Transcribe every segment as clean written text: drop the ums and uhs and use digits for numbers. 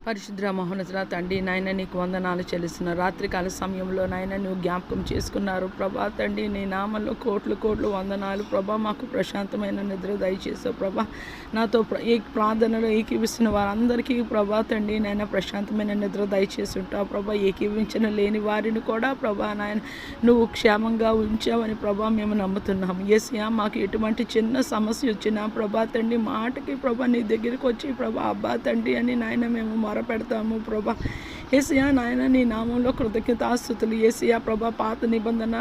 పరిశుద్ర మహోన్నతుల తండ్రి నాయన నీకు వందనాలు చెల్లిస్తున్న రాత్రికాల సమయంలో నాయన నువ్వు జ్ఞాపకం చేసుకున్నారు ప్రభా తండ్రి నీ నామంలో కోట్లు కోట్లు వందనాలు ప్రభా మాకు ప్రశాంతమైన నిద్ర దయచేసావు ప్రభా నాతో ఈ ప్రార్థనలో ఏకీవిస్తున్న వారందరికీ ప్రభా తండ్రి నాయన ప్రశాంతమైన నిద్ర దయచేసి ఉంటావు ప్రభా ఏకీవించిన లేని వారిని కూడా ప్రభా నాయన నువ్వు క్షేమంగా ఉంచావని ప్రభా మేము నమ్ముతున్నాము యేసయ్యా మాకు ఎటువంటి చిన్న సమస్య వచ్చినా ప్రభా తండ్రి మాటకి ప్రభా నీ దగ్గరికి వచ్చి ప్రభా అబ్బా తండ్రి అని నాయన మేము మొరపెడతాము ప్రభా యేసయ్యా నాయన నీ నామంలో కృతజ్ఞతాస్తుతులు యేసయ్యా ప్రభా పాత నిబంధన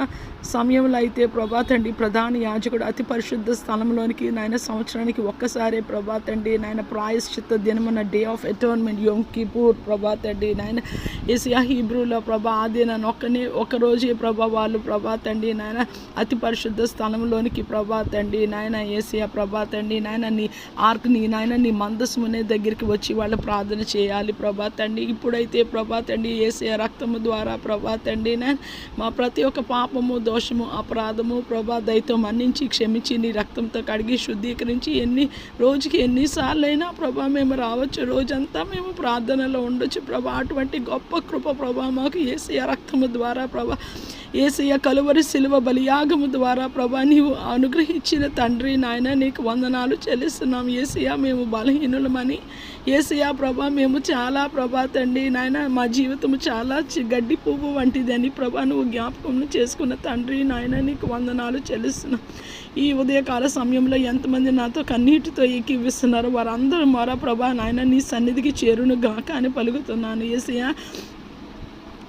సమయంలో అయితే ప్రభా తండ్రి ప్రధాన యాజకుడు అతి పరిశుద్ధ స్థలంలోనికి నాయన సంవత్సరానికి ఒక్కసారే ప్రభా తండ్రి నాయన ప్రాయశ్చిత్త దినమున డే ఆఫ్ అటోన్మెంట్ యోమ్ కిపూర్ ప్రభా తండ్రి నాయన యేసయ్యా హీబ్రూలో ప్రభా ఆ దినాన్ని ఒక్కరోజే ప్రభా వాళ్ళు ప్రభా తండ్రి నాయన అతి పరిశుద్ధ స్థలంలోనికి ప్రభా తండ్రి నాయన యేసయ్యా ప్రభా తండ్రి నాయన నీ ఆర్క్ నీ నాయన నీ మందస్సునే దగ్గరికి వచ్చి వాళ్ళు ప్రార్థన చేయాలి ప్రభా తండ్రి ఇప్పుడైతే ప్రభా తండ్రి యేసయ్య రక్తము ద్వారా ప్రభా తండ్రి మా ప్రతి ఒక్క పాపము దోషము అపరాధము ప్రభా దయతో మన్నించి క్షమించి నీ రక్తంతో కడిగి శుద్ధీకరించి రోజుకి ఎన్నిసార్లు అయినా ప్రభా మేము రావచ్చు రోజంతా మేము ప్రార్థనలో ఉండొచ్చు ప్రభా అటువంటి గొప్ప కృప ప్రభా మాకు యేసయ్య రక్తము ద్వారా ప్రభా యేసయ్య కలువరి శిలువ బలియాగము ద్వారా ప్రభా నీవు అనుగ్రహించిన తండ్రి నాయన నీకు వందనాలు చెల్లిస్తున్నాం యేసయ్య మేము బలహీనులమని యేసయ్య ప్రభా మేము చాలా ప్రభా తండ్రి నాయన మా జీవితం చాలా గడ్డి పువ్వు వంటిదని ప్రభా నువ్వు జ్ఞాపకం చేసుకున్న తండ్రి నాయన నీకు వందనాలు చెల్లిస్తున్నాం ఈ ఉదయకాల సమయంలో ఎంతమంది నాతో కన్నీటితో ఏకీవిస్తున్నారో వారందరూ మరో ప్రభా నాయన నీ సన్నిధికి చేరును గాక అని పలుకుతున్నాను యేసయ్య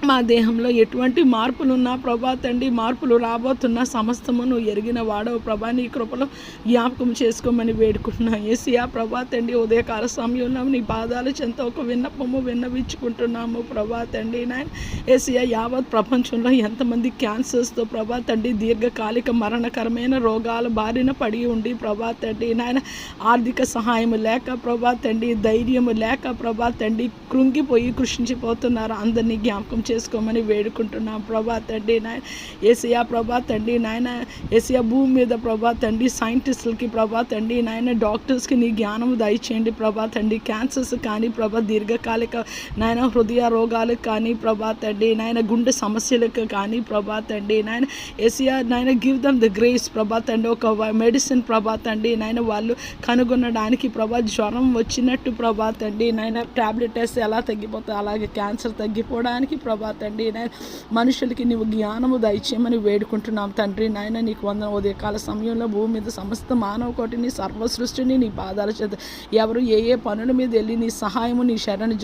మా దేహంలో ఎటువంటి మార్పులు ఉన్నా ప్రభా తండ్రి మార్పులు రాబోతున్న సమస్తము నువ్వు ఎరిగిన వాడవు ప్రభా నీ కృపలో జ్ఞాపకం చేసుకోమని వేడుకుంటున్నా యేసయ్యా ప్రభా తండ్రి ఉదయకాల సమయంలో నీ పాదాలు చెంత ఒక విన్నపము విన్నవించుకుంటున్నాము ప్రభా తండ్రి నాయన యేసయ్యా యావత్ ప్రపంచంలో ఎంతమంది క్యాన్సర్స్తో ప్రభా తండ్రి దీర్ఘకాలిక మరణకరమైన రోగాల బారిన పడి ఉండి ప్రభా తండ్రి నాయన ఆర్థిక సహాయం లేక ప్రభా తండ్రి ధైర్యము లేక ప్రభా తండ్రి కృంగిపోయి కృషించిపోతున్నారు అందరినీ జ్ఞాపకం చేసుకోమని వేడుకుంటున్నాం ప్రభా తండ్రి నాయన యేసయ్యా ప్రభా తండ్రి నాయన యేసయ్యా భూమి మీద ప్రభా తండ్రి సైంటిస్టులకి ప్రభా తండ్రి నాయన డాక్టర్స్కి నీ జ్ఞానం దయచేయండి ప్రభా తండ్రి క్యాన్సర్స్ కానీ ప్రభా దీర్ఘకాలిక నాయన హృదయ రోగాలకు కానీ ప్రభా తండ్రి నాయన గుండె సమస్యలకు కానీ ప్రభా తండ్రి నాయన యేసయ్యా నాయన గివ్ దమ్ ద గ్రేస్ ప్రభా తండ్రి ఒక మెడిసిన్ ప్రభా తండ్రి నాయన వాళ్ళు కనుగొనడానికి ప్రభా జ్వరం వచ్చినట్టు ప్రభా తండ్రి నాయన టాబ్లెట్ వేస్తే ఎలా తగ్గిపోతుంది అలాగే క్యాన్సర్ తగ్గిపోవడానికి ప్రభా తండ్రి నాయన మనుషులకి నీవు జ్ఞానము దయచేయమని వేడుకుంటున్నాం తండ్రి నాయన నీకు వందన ఉదయకాల సమయంలో భూమి మీద సమస్త మానవ కోటిని సర్వ సృష్టిని నీ పాదాల చేత ఎవరు ఏ పనుల మీద వెళ్ళి నీ సహాయము నీ శరణు